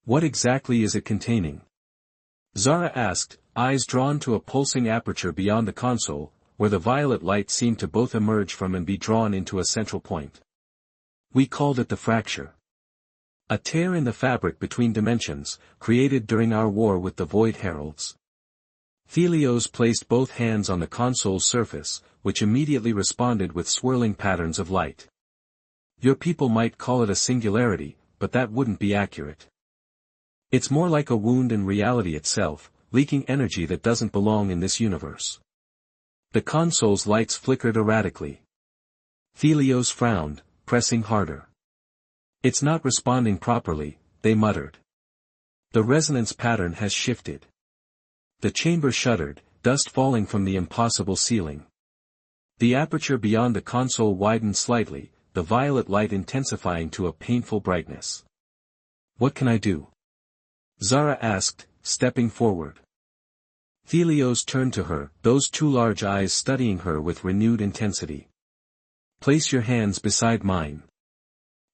What exactly is it containing? Zara asked, eyes drawn to a pulsing aperture beyond the console, where the violet light seemed to both emerge from and be drawn into a central point. We called it the fracture. A tear in the fabric between dimensions, created during our war with the Void Heralds. Thelios placed both hands on the console's surface, which immediately responded with swirling patterns of light. Your people might call it a singularity, but that wouldn't be accurate. It's more like a wound in reality itself, leaking energy that doesn't belong in this universe. The console's lights flickered erratically. Thelios frowned, pressing harder. It's not responding properly, they muttered. The resonance pattern has shifted. The chamber shuddered, dust falling from the impossible ceiling. The aperture beyond the console widened slightly, the violet light intensifying to a painful brightness. What can I do? Zara asked, stepping forward. Thelios turned to her, those two large eyes studying her with renewed intensity. Place your hands beside mine.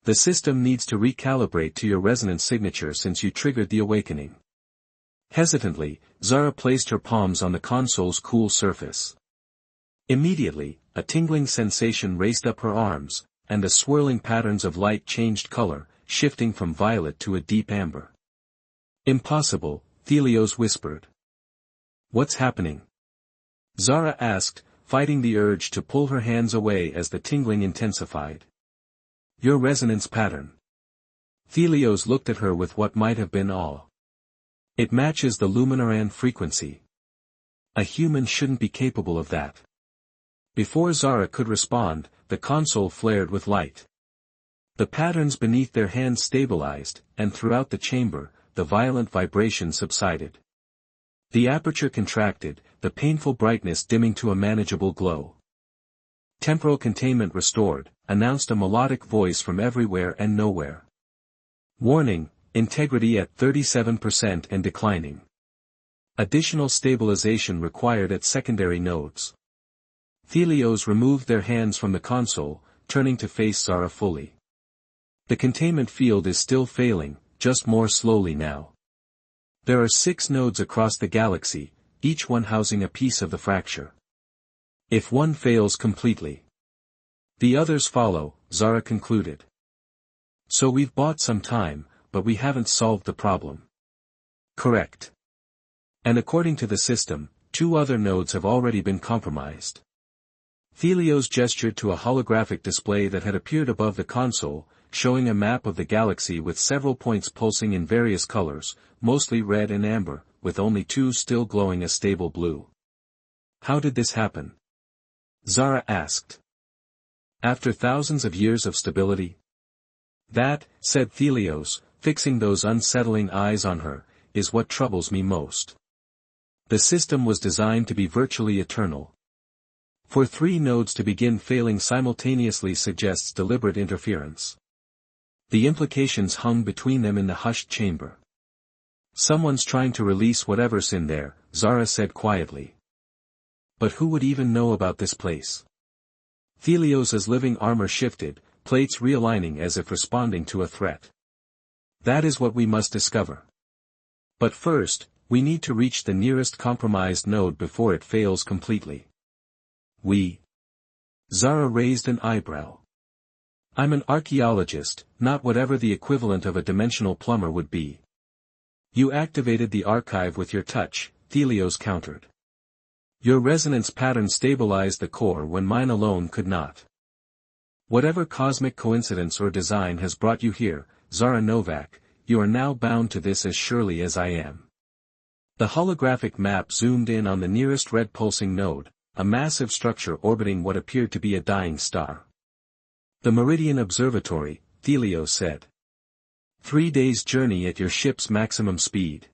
The system needs to recalibrate to your resonance signature since you triggered the awakening. Hesitantly, Zara placed her palms on the console's cool surface. Immediately, a tingling sensation raced up her arms, and the swirling patterns of light changed color, shifting from violet to a deep amber. Impossible, Thelios whispered. What's happening? Zara asked, fighting the urge to pull her hands away as the tingling intensified. Your resonance pattern. Thelios looked at her with what might have been awe. It matches the Luminaran frequency. A human shouldn't be capable of that. Before Zara could respond, the console flared with light. The patterns beneath their hands stabilized, and throughout the chamber, the violent vibration subsided. The aperture contracted, the painful brightness dimming to a manageable glow. Temporal containment restored, announced a melodic voice from everywhere and nowhere. Warning, integrity at 37% and declining. Additional stabilization required at secondary nodes. Thelios removed their hands from the console, turning to face Zara fully. The containment field is still failing, just more slowly now. There are 6 nodes across the galaxy, each one housing a piece of the fracture. If one fails completely, the others follow, Zara concluded. So we've bought some time, but we haven't solved the problem. Correct. And according to the system, 2 other nodes have already been compromised. Thelios gestured to a holographic display that had appeared above the console, showing a map of the galaxy with several points pulsing in various colors, mostly red and amber, with only 2 still glowing a stable blue. How did this happen? Zara asked. After thousands of years of stability? That, said Thelios, fixing those unsettling eyes on her, is what troubles me most. The system was designed to be virtually eternal. For 3 nodes to begin failing simultaneously suggests deliberate interference. The implications hung between them in the hushed chamber. Someone's trying to release whatever's in there, Zara said quietly. But who would even know about this place? Thelios's living armor shifted, plates realigning as if responding to a threat. That is what we must discover. But first, we need to reach the nearest compromised node before it fails completely. Zara raised an eyebrow. I'm an archaeologist, not whatever the equivalent of a dimensional plumber would be. You activated the archive with your touch, Thelios countered. Your resonance pattern stabilized the core when mine alone could not. Whatever cosmic coincidence or design has brought you here, Zara Novak, you are now bound to this as surely as I am. The holographic map zoomed in on the nearest red pulsing node, a massive structure orbiting what appeared to be a dying star. The Meridian Observatory, Thelios said. 3 days' journey at your ship's maximum speed.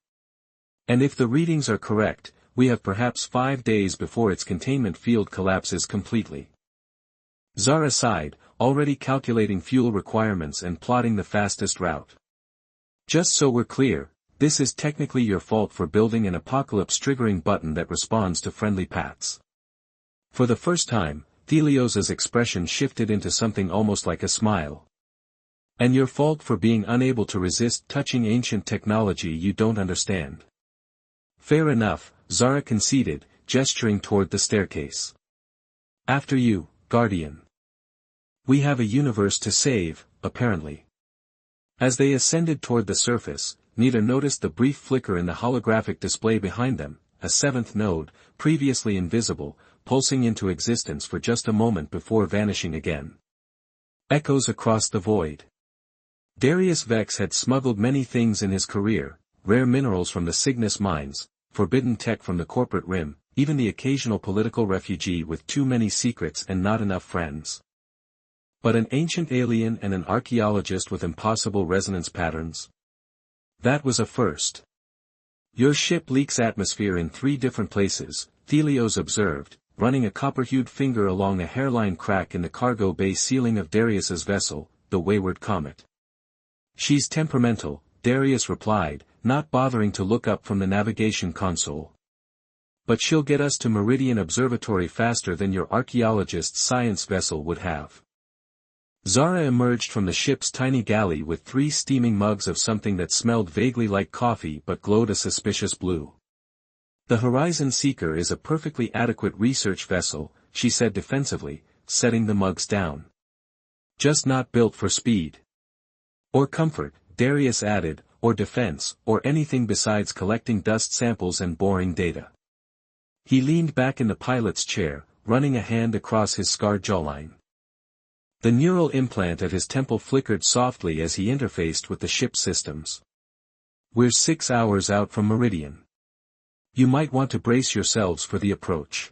And if the readings are correct, we have perhaps 5 days before its containment field collapses completely. Zara sighed, already calculating fuel requirements and plotting the fastest route. Just so we're clear, this is technically your fault for building an apocalypse-triggering button that responds to friendly pats. For the first time, Thelios's expression shifted into something almost like a smile. And your fault for being unable to resist touching ancient technology you don't understand. Fair enough, Zara conceded, gesturing toward the staircase. After you, Guardian. We have a universe to save, apparently. As they ascended toward the surface, neither noticed the brief flicker in the holographic display behind them, a seventh node, previously invisible, pulsing into existence for just a moment before vanishing again. Echoes across the void. Darius Vex had smuggled many things in his career, rare minerals from the Cygnus mines, forbidden tech from the corporate rim, even the occasional political refugee with too many secrets and not enough friends. But an ancient alien and an archaeologist with impossible resonance patterns? That was a first. Your ship leaks atmosphere in 3 different places, Thelios observed, running a copper-hued finger along a hairline crack in the cargo bay ceiling of Darius's vessel, the Wayward Comet. She's temperamental, Darius replied, not bothering to look up from the navigation console. But she'll get us to Meridian Observatory faster than your archaeologist's science vessel would have. Zara emerged from the ship's tiny galley with 3 steaming mugs of something that smelled vaguely like coffee but glowed a suspicious blue. The Horizon Seeker is a perfectly adequate research vessel, she said defensively, setting the mugs down. Just not built for speed. Or comfort, Darius added, or defense, or anything besides collecting dust samples and boring data. He leaned back in the pilot's chair, running a hand across his scarred jawline. The neural implant at his temple flickered softly as he interfaced with the ship's systems. We're 6 hours out from Meridian. You might want to brace yourselves for the approach.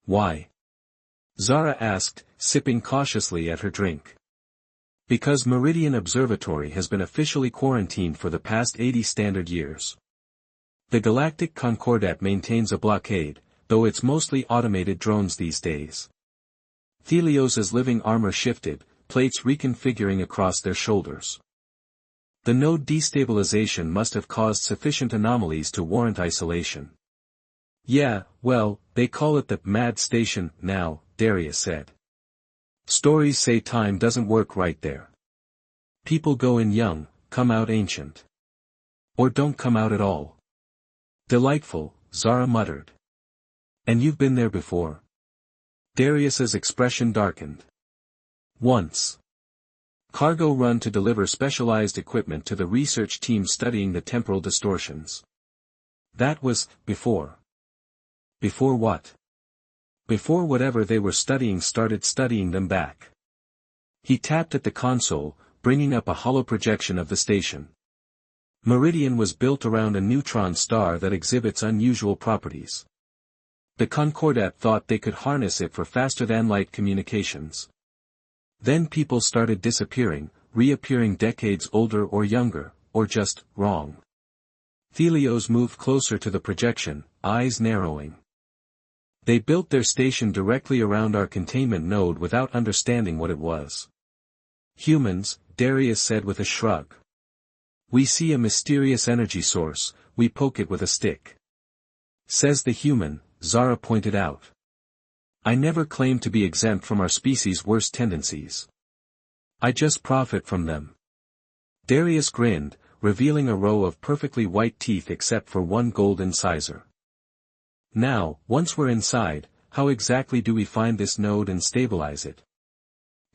Why? Zara asked, sipping cautiously at her drink. Because Meridian Observatory has been officially quarantined for the past 80 standard years. The Galactic Concordat maintains a blockade, though it's mostly automated drones these days. Thelios's living armor shifted, plates reconfiguring across their shoulders. The node destabilization must have caused sufficient anomalies to warrant isolation. Yeah, well, they call it the Mad Station now, Darius said. Stories say time doesn't work right there. People go in young, come out ancient. Or don't come out at all. Delightful, Zara muttered. And you've been there before? Darius's expression darkened. Once. Cargo run to deliver specialized equipment to the research team studying the temporal distortions. That was, before. Before what? Before whatever they were studying started studying them back. He tapped at the console, bringing up a hollow projection of the station. Meridian was built around a neutron star that exhibits unusual properties. The Concordat thought they could harness it for faster-than-light communications. Then people started disappearing, reappearing decades older or younger, or just, wrong. Thelios moved closer to the projection, eyes narrowing. They built their station directly around our containment node without understanding what it was. Humans, Darius said with a shrug. We see a mysterious energy source, we poke it with a stick. Says the human, Zara pointed out. I never claimed to be exempt from our species' worst tendencies. I just profit from them. Darius grinned, revealing a row of perfectly white teeth except for one gold incisor. Now, once we're inside, how exactly do we find this node and stabilize it?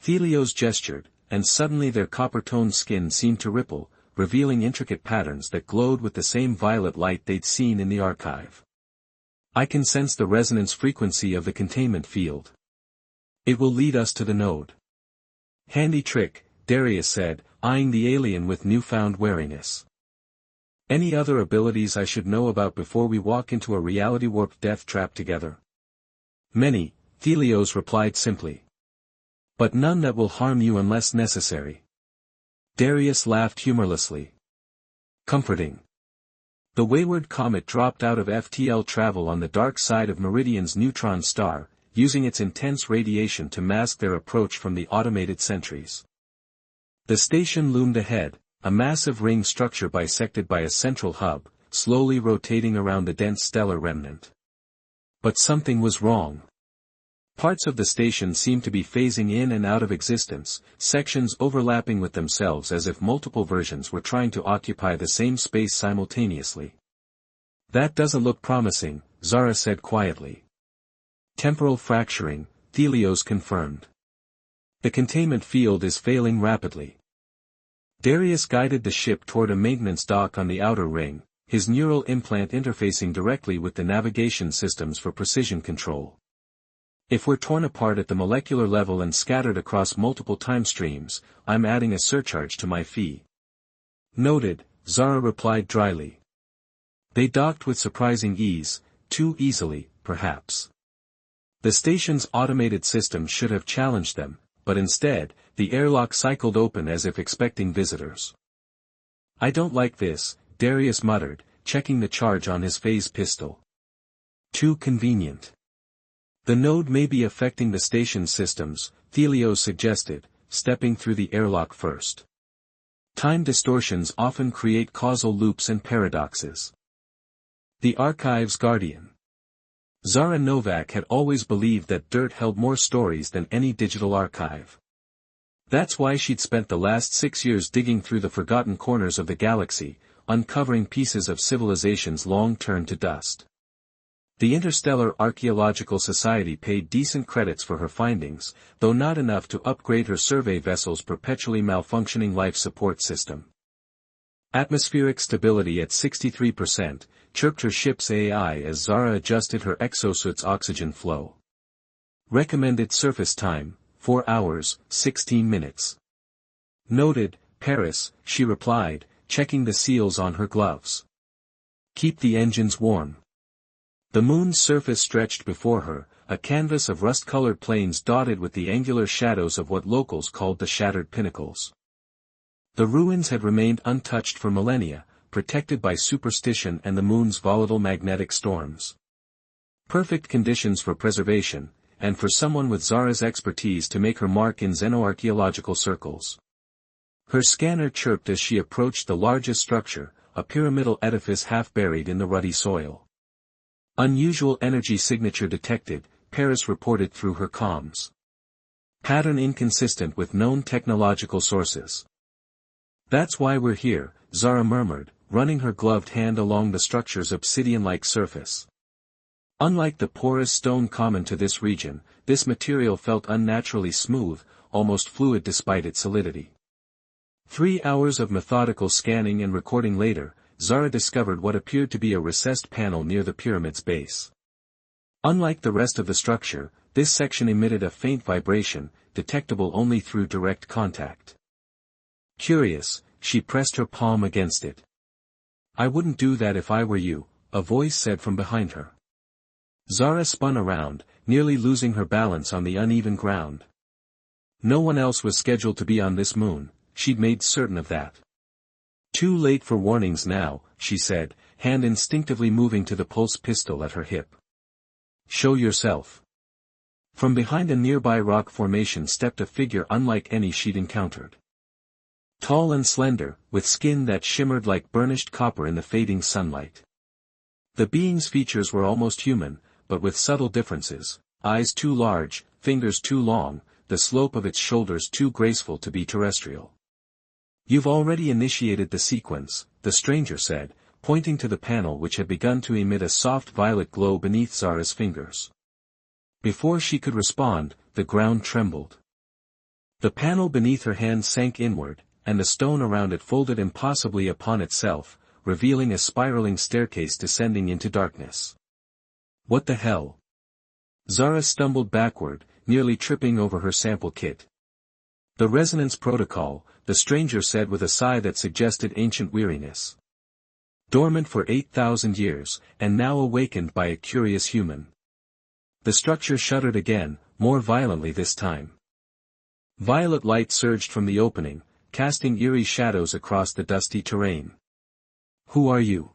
Thelios gestured, and suddenly their copper-toned skin seemed to ripple, revealing intricate patterns that glowed with the same violet light they'd seen in the archive. I can sense the resonance frequency of the containment field. It will lead us to the node. Handy trick, Darius said, eyeing the alien with newfound wariness. Any other abilities I should know about before we walk into a reality-warped death trap together? Many, Thelios replied simply. But none that will harm you unless necessary. Darius laughed humorlessly. Comforting. The Wayward Comet dropped out of FTL travel on the dark side of Meridian's neutron star, using its intense radiation to mask their approach from the automated sentries. The station loomed ahead, a massive ring structure bisected by a central hub, slowly rotating around the dense stellar remnant. But something was wrong. Parts of the station seemed to be phasing in and out of existence, sections overlapping with themselves as if multiple versions were trying to occupy the same space simultaneously. "That doesn't look promising," Zara said quietly. "Temporal fracturing," Thelios confirmed. "The containment field is failing rapidly." Darius guided the ship toward a maintenance dock on the outer ring, his neural implant interfacing directly with the navigation systems for precision control. "If we're torn apart at the molecular level and scattered across multiple time streams, I'm adding a surcharge to my fee." "Noted," Zara replied dryly. They docked with surprising ease, too easily, perhaps. The station's automated system should have challenged them, but instead, the airlock cycled open as if expecting visitors. "I don't like this," Darius muttered, checking the charge on his phase pistol. "Too convenient." "The node may be affecting the station's systems," Thelios suggested, stepping through the airlock first. "Time distortions often create causal loops and paradoxes." The Archive's Guardian. Zara Novak had always believed that dirt held more stories than any digital archive. That's why she'd spent the last 6 years digging through the forgotten corners of the galaxy, uncovering pieces of civilizations long turned to dust. The Interstellar Archaeological Society paid decent credits for her findings, though not enough to upgrade her survey vessel's perpetually malfunctioning life support system. "Atmospheric stability at 63%, chirped her ship's AI as Zara adjusted her exosuit's oxygen flow. "Recommended surface time, 4 hours, 16 minutes. "Noted, Paris," she replied, checking the seals on her gloves. "Keep the engines warm." The moon's surface stretched before her, a canvas of rust-colored plains dotted with the angular shadows of what locals called the Shattered Pinnacles. The ruins had remained untouched for millennia, protected by superstition and the moon's volatile magnetic storms. Perfect conditions for preservation, and for someone with Zara's expertise to make her mark in xenoarchaeological circles. Her scanner chirped as she approached the largest structure, a pyramidal edifice half buried in the ruddy soil. "Unusual energy signature detected," Paris reported through her comms. "Pattern inconsistent with known technological sources." "That's why we're here," Zara murmured, running her gloved hand along the structure's obsidian-like surface. Unlike the porous stone common to this region, this material felt unnaturally smooth, almost fluid despite its solidity. 3 hours of methodical scanning and recording later, Zara discovered what appeared to be a recessed panel near the pyramid's base. Unlike the rest of the structure, this section emitted a faint vibration, detectable only through direct contact. Curious, she pressed her palm against it. "I wouldn't do that if I were you," a voice said from behind her. Zara spun around, nearly losing her balance on the uneven ground. No one else was scheduled to be on this moon, she'd made certain of that. "Too late for warnings now," she said, hand instinctively moving to the pulse pistol at her hip. "Show yourself." From behind a nearby rock formation stepped a figure unlike any she'd encountered. Tall and slender, with skin that shimmered like burnished copper in the fading sunlight. The being's features were almost human, but with subtle differences: eyes too large, fingers too long, the slope of its shoulders too graceful to be terrestrial. "You've already initiated the sequence," the stranger said, pointing to the panel which had begun to emit a soft violet glow beneath Zara's fingers. Before she could respond, the ground trembled. The panel beneath her hand sank inward, and the stone around it folded impossibly upon itself, revealing a spiraling staircase descending into darkness. "What the hell?" Zara stumbled backward, nearly tripping over her sample kit. "The resonance protocol," the stranger said with a sigh that suggested ancient weariness. "Dormant for 8,000 years, and now awakened by a curious human." The structure shuddered again, more violently this time. Violet light surged from the opening, casting eerie shadows across the dusty terrain. "Who are you?"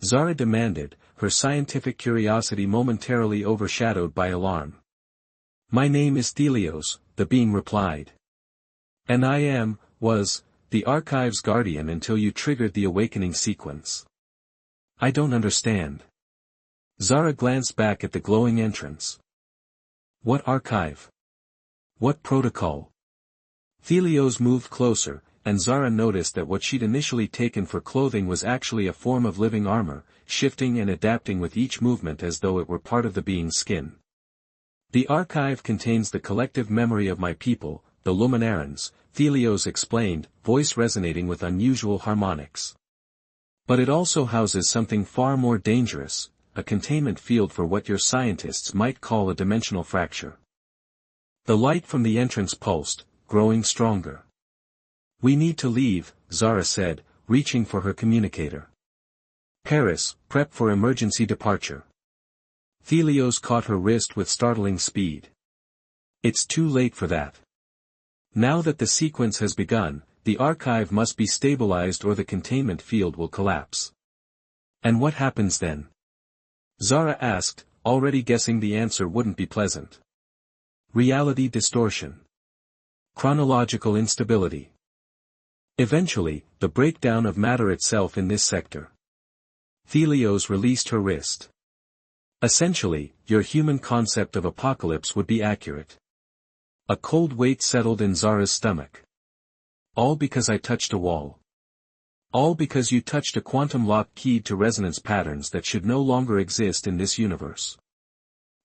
Zara demanded, her scientific curiosity momentarily overshadowed by alarm. "My name is Thelios," the being replied. "And I was, the Archive's guardian until you triggered the awakening sequence." "I don't understand." Zara glanced back at the glowing entrance. What archive? What protocol? Thelios moved closer, and Zara noticed that what she'd initially taken for clothing was actually a form of living armor, shifting and adapting with each movement as though it were part of the being's skin. The archive contains the collective memory of my people, the Luminarans, Thelios explained, voice resonating with unusual harmonics. But it also houses something far more dangerous, a containment field for what your scientists might call a dimensional fracture. The light from the entrance pulsed, growing stronger. We need to leave, Zara said, reaching for her communicator. Paris, prep for emergency departure. Thelios caught her wrist with startling speed. It's too late for that. Now that the sequence has begun, the archive must be stabilized or the containment field will collapse. And what happens then? Zara asked, already guessing the answer wouldn't be pleasant. Reality distortion. Chronological instability. Eventually, the breakdown of matter itself in this sector. Thelios released her wrist. Essentially, your human concept of apocalypse would be accurate. A cold weight settled in Zara's stomach. All because I touched a wall. All because you touched a quantum lock keyed to resonance patterns that should no longer exist in this universe.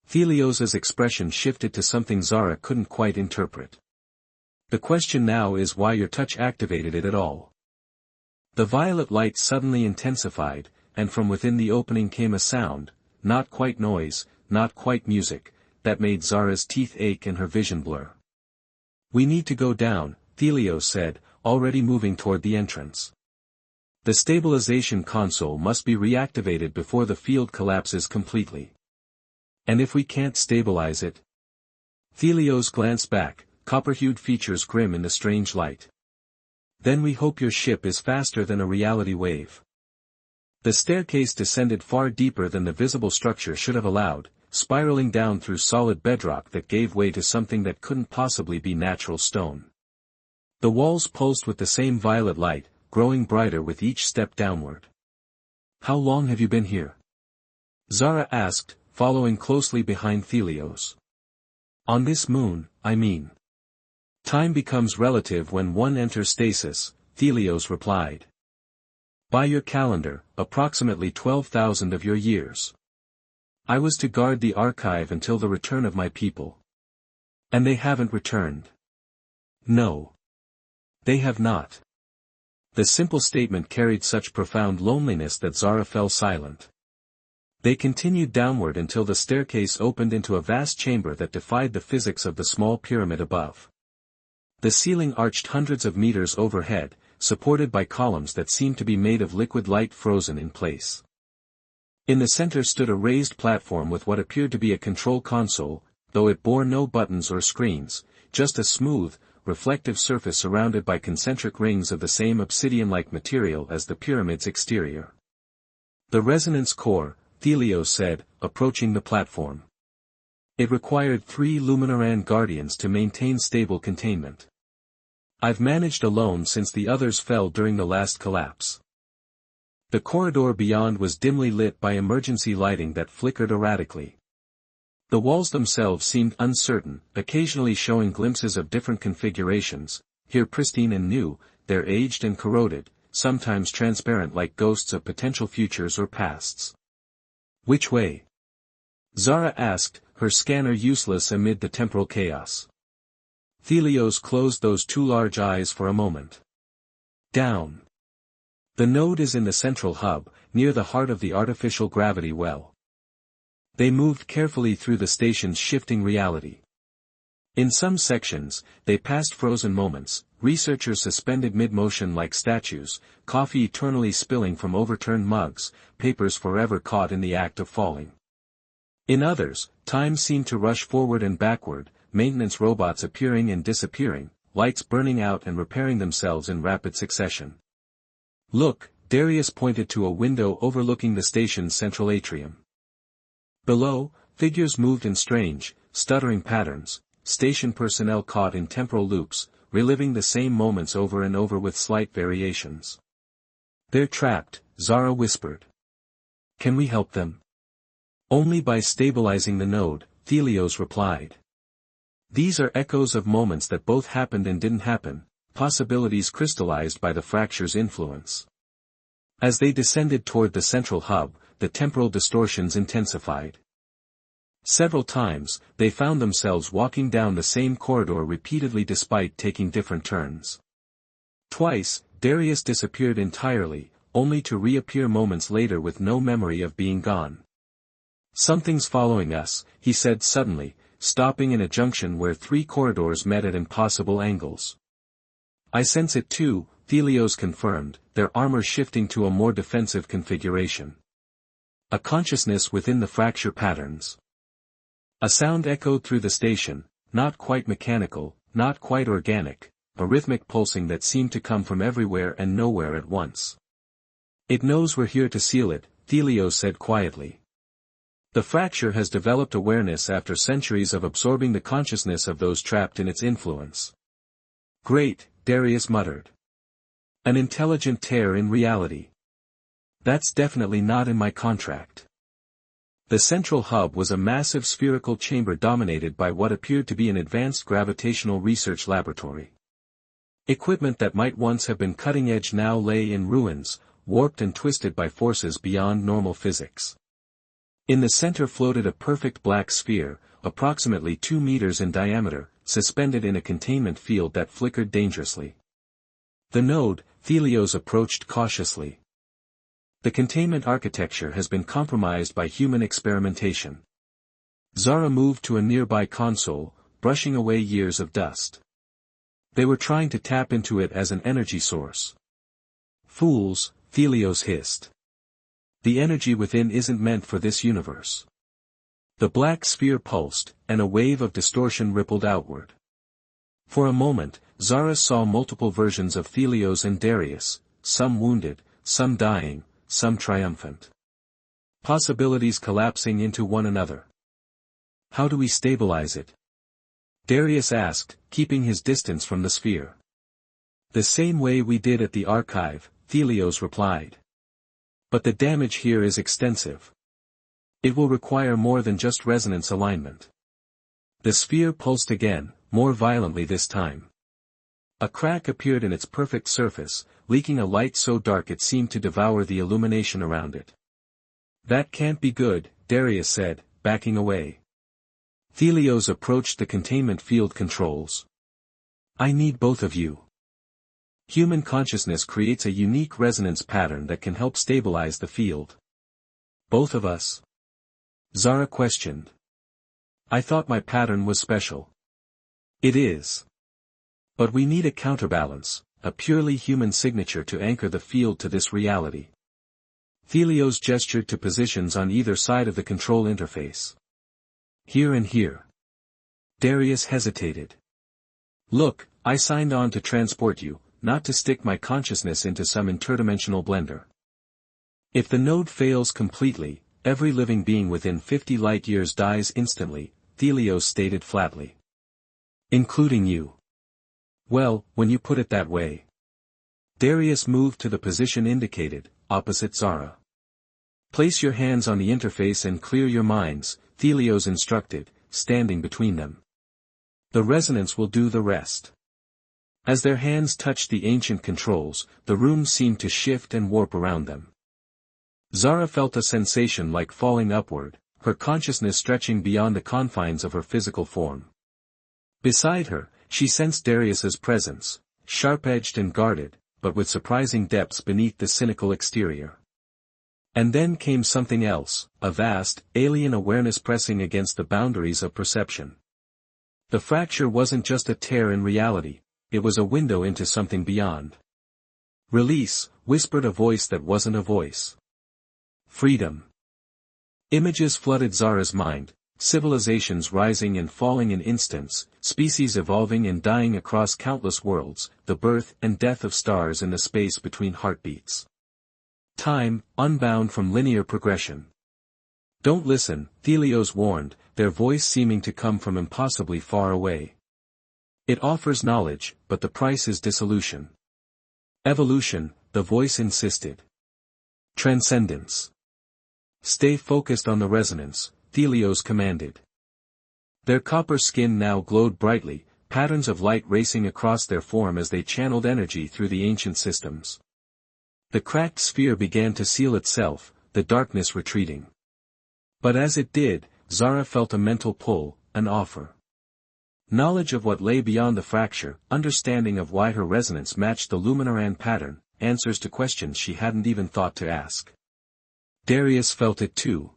Thelios's expression shifted to something Zara couldn't quite interpret. The question now is why your touch activated it at all. The violet light suddenly intensified, and from within the opening came a sound, not quite noise, not quite music, that made Zara's teeth ache and her vision blur. We need to go down, Thelios said, already moving toward the entrance. The stabilization console must be reactivated before the field collapses completely. And if we can't stabilize it? Thelios glanced back, copper-hued features grim in the strange light. Then we hope your ship is faster than a reality wave. The staircase descended far deeper than the visible structure should have allowed, spiraling down through solid bedrock that gave way to something that couldn't possibly be natural stone. The walls pulsed with the same violet light, growing brighter with each step downward. How long have you been here? Zara asked, following closely behind Thelios. On this moon, I mean. Time becomes relative when one enters stasis, Thelios replied. By your calendar, approximately 12,000 of your years. I was to guard the archive until the return of my people. And they haven't returned. No. They have not. The simple statement carried such profound loneliness that Zara fell silent. They continued downward until the staircase opened into a vast chamber that defied the physics of the small pyramid above. The ceiling arched hundreds of meters overhead, supported by columns that seemed to be made of liquid light frozen in place. In the center stood a raised platform with what appeared to be a control console, though it bore no buttons or screens, just a smooth, reflective surface surrounded by concentric rings of the same obsidian-like material as the pyramid's exterior. The resonance core, Thelios said, approaching the platform. It required 3 Luminaran guardians to maintain stable containment. I've managed alone since the others fell during the last collapse. The corridor beyond was dimly lit by emergency lighting that flickered erratically. The walls themselves seemed uncertain, occasionally showing glimpses of different configurations, here pristine and new, there aged and corroded, sometimes transparent like ghosts of potential futures or pasts. Which way? Zara asked, her scanner useless amid the temporal chaos. Thelios closed those 2 large eyes for a moment. Down. The node is in the central hub, near the heart of the artificial gravity well. They moved carefully through the station's shifting reality. In some sections, they passed frozen moments, researchers suspended mid-motion like statues, coffee eternally spilling from overturned mugs, papers forever caught in the act of falling. In others, time seemed to rush forward and backward, maintenance robots appearing and disappearing, lights burning out and repairing themselves in rapid succession. Look, Darius pointed to a window overlooking the station's central atrium. Below, figures moved in strange, stuttering patterns, station personnel caught in temporal loops, reliving the same moments over and over with slight variations. They're trapped, Zara whispered. Can we help them? Only by stabilizing the node, Thelios replied. These are echoes of moments that both happened and didn't happen, possibilities crystallized by the fracture's influence. As they descended toward the central hub, the temporal distortions intensified. Several times, they found themselves walking down the same corridor repeatedly despite taking different turns. Twice, Darius disappeared entirely, only to reappear moments later with no memory of being gone. "Something's following us," he said suddenly, stopping in a junction where three corridors met at impossible angles. "I sense it too," Thelios confirmed, their armor shifting to a more defensive configuration. A consciousness within the fracture patterns. A sound echoed through the station, not quite mechanical, not quite organic, a rhythmic pulsing that seemed to come from everywhere and nowhere at once. "It knows we're here to seal it," Thelios said quietly. "The fracture has developed awareness after centuries of absorbing the consciousness of those trapped in its influence." "Great," Darius muttered. "An intelligent tear in reality. That's definitely not in my contract." The central hub was a massive spherical chamber dominated by what appeared to be an advanced gravitational research laboratory. Equipment that might once have been cutting-edge now lay in ruins, warped and twisted by forces beyond normal physics. In the center floated a perfect black sphere, approximately 2 meters in diameter, suspended in a containment field that flickered dangerously. The node, Thelios approached cautiously. "The containment architecture has been compromised by human experimentation." Zara moved to a nearby console, brushing away years of dust. "They were trying to tap into it as an energy source." "Fools," Thelios hissed. "The energy within isn't meant for this universe." The black sphere pulsed, and a wave of distortion rippled outward. For a moment, Zara saw multiple versions of Thelios and Darius, some wounded, some dying, some triumphant. Possibilities collapsing into one another. "How do we stabilize it?" Darius asked, keeping his distance from the sphere. "The same way we did at the archive," Thelios replied. "But the damage here is extensive. It will require more than just resonance alignment." The sphere pulsed again, more violently this time. A crack appeared in its perfect surface, leaking a light so dark it seemed to devour the illumination around it. "That can't be good," Darius said, backing away. Thelios approached the containment field controls. "I need both of you. Human consciousness creates a unique resonance pattern that can help stabilize the field." "Both of us?" Zara questioned. "I thought my pattern was special." "It is. But we need a counterbalance, a purely human signature to anchor the field to this reality." Thelios gestured to positions on either side of the control interface. "Here and here." Darius hesitated. "Look, I signed on to transport you, not to stick my consciousness into some interdimensional blender. If the node fails completely, every living being within 50 light-years dies instantly," Thelios stated flatly. "Including you." "Well, when you put it that way." Darius moved to the position indicated, opposite Zara. "Place your hands on the interface and clear your minds," Thelios instructed, standing between them. "The resonance will do the rest." As their hands touched the ancient controls, the room seemed to shift and warp around them. Zara felt a sensation like falling upward, her consciousness stretching beyond the confines of her physical form. Beside her, she sensed Darius's presence, sharp-edged and guarded, but with surprising depths beneath the cynical exterior. And then came something else, a vast, alien awareness pressing against the boundaries of perception. The fracture wasn't just a tear in reality, it was a window into something beyond. "Release," whispered a voice that wasn't a voice. "Freedom." Images flooded Zara's mind, civilizations rising and falling in instants, species evolving and dying across countless worlds, the birth and death of stars in the space between heartbeats. Time, unbound from linear progression. "Don't listen," Thelios warned, their voice seeming to come from impossibly far away. "It offers knowledge, but the price is dissolution." "Evolution," the voice insisted. "Transcendence." "Stay focused on the resonance," Thelios commanded. Their copper skin now glowed brightly, patterns of light racing across their form as they channeled energy through the ancient systems. The cracked sphere began to seal itself, the darkness retreating. But as it did, Zara felt a mental pull, an offer. Knowledge of what lay beyond the fracture, understanding of why her resonance matched the Luminoran pattern, answers to questions she hadn't even thought to ask. Darius felt it too.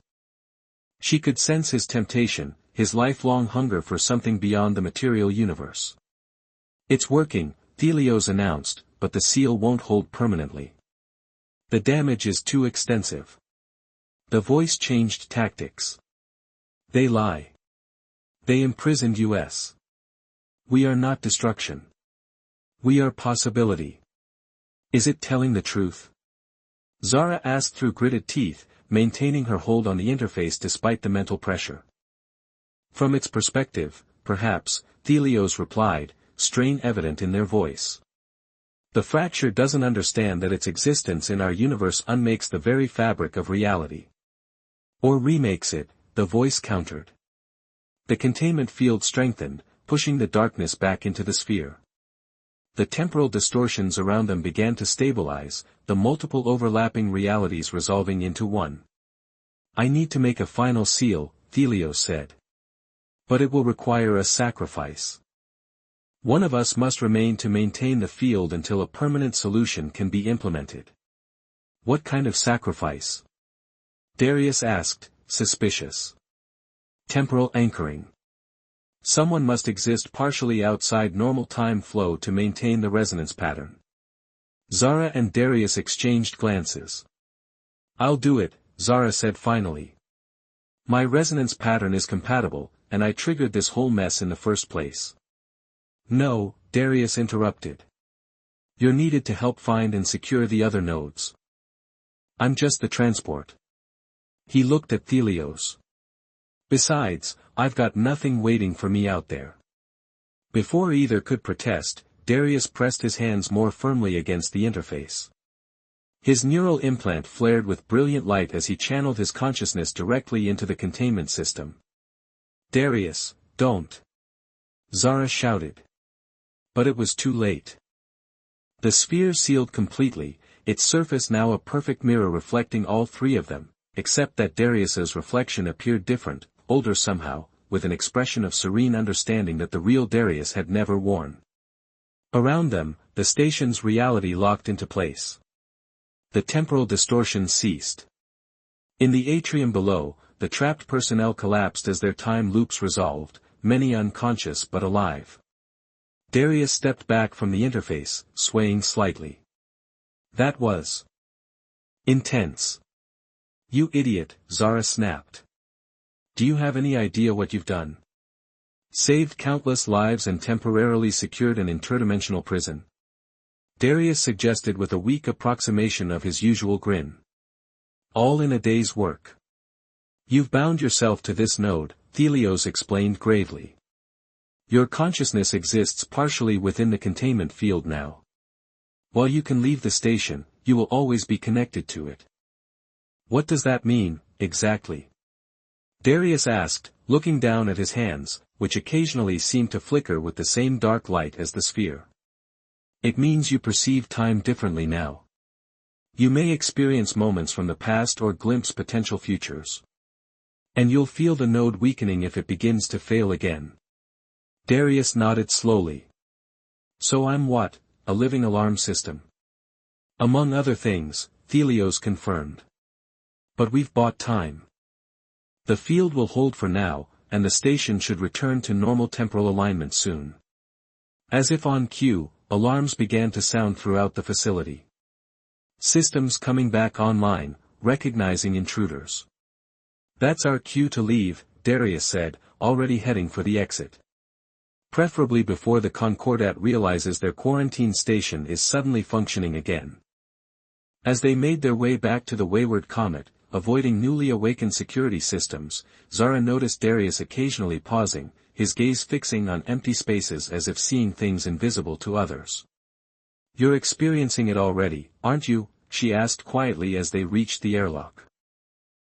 She could sense his temptation, his lifelong hunger for something beyond the material universe. "It's working," Thelios announced, "but the seal won't hold permanently. The damage is too extensive." The voice changed tactics. "They lie. They imprisoned us. We are not destruction. We are possibility. Is it telling the truth?" Zara asked through gritted teeth, maintaining her hold on the interface despite the mental pressure. "From its perspective, perhaps," Thelios replied, strain evident in their voice. "The fracture doesn't understand that its existence in our universe unmakes the very fabric of reality. Or remakes it," the voice countered. The containment field strengthened, pushing the darkness back into the sphere. The temporal distortions around them began to stabilize, the multiple overlapping realities resolving into one. "I need to make a final seal," Thelios said. "But it will require a sacrifice. One of us must remain to maintain the field until a permanent solution can be implemented." "What kind of sacrifice?" Darius asked, suspicious. "Temporal anchoring. Someone must exist partially outside normal time flow to maintain the resonance pattern." Zara and Darius exchanged glances. "I'll do it," Zara said finally. "My resonance pattern is compatible, and I triggered this whole mess in the first place." "No," Darius interrupted. "You're needed to help find and secure the other nodes. I'm just the transport." He looked at Thelios. "Besides, I've got nothing waiting for me out there." Before either could protest, Darius pressed his hands more firmly against the interface. His neural implant flared with brilliant light as he channeled his consciousness directly into the containment system. "Darius, don't!" Zara shouted. But it was too late. The sphere sealed completely, its surface now a perfect mirror reflecting all three of them, except that Darius's reflection appeared different, older somehow, with an expression of serene understanding that the real Darius had never worn. Around them, the station's reality locked into place. The temporal distortion ceased. In the atrium below, the trapped personnel collapsed as their time loops resolved, many unconscious but alive. Darius stepped back from the interface, swaying slightly. "That was intense." "You idiot," Zara snapped. "Do you have any idea what you've done? Saved countless lives and temporarily secured an interdimensional prison?" Darius suggested with a weak approximation of his usual grin. "All in a day's work." "You've bound yourself to this node," Thelios explained gravely. "Your consciousness exists partially within the containment field now. While you can leave the station, you will always be connected to it." "What does that mean, exactly?" Darius asked, looking down at his hands, which occasionally seemed to flicker with the same dark light as the sphere. "It means you perceive time differently now. You may experience moments from the past or glimpse potential futures. And you'll feel the node weakening if it begins to fail again." Darius nodded slowly. "So I'm what, a living alarm system?" "Among other things," Thelios confirmed. "But we've bought time. The field will hold for now, and the station should return to normal temporal alignment soon." As if on cue, alarms began to sound throughout the facility. Systems coming back online, recognizing intruders. "That's our cue to leave," Darius said, already heading for the exit. "Preferably before the Concordat realizes their quarantine station is suddenly functioning again." As they made their way back to the wayward comet, avoiding newly awakened security systems, Zara noticed Darius occasionally pausing, his gaze fixing on empty spaces as if seeing things invisible to others. "You're experiencing it already, aren't you?" she asked quietly as they reached the airlock.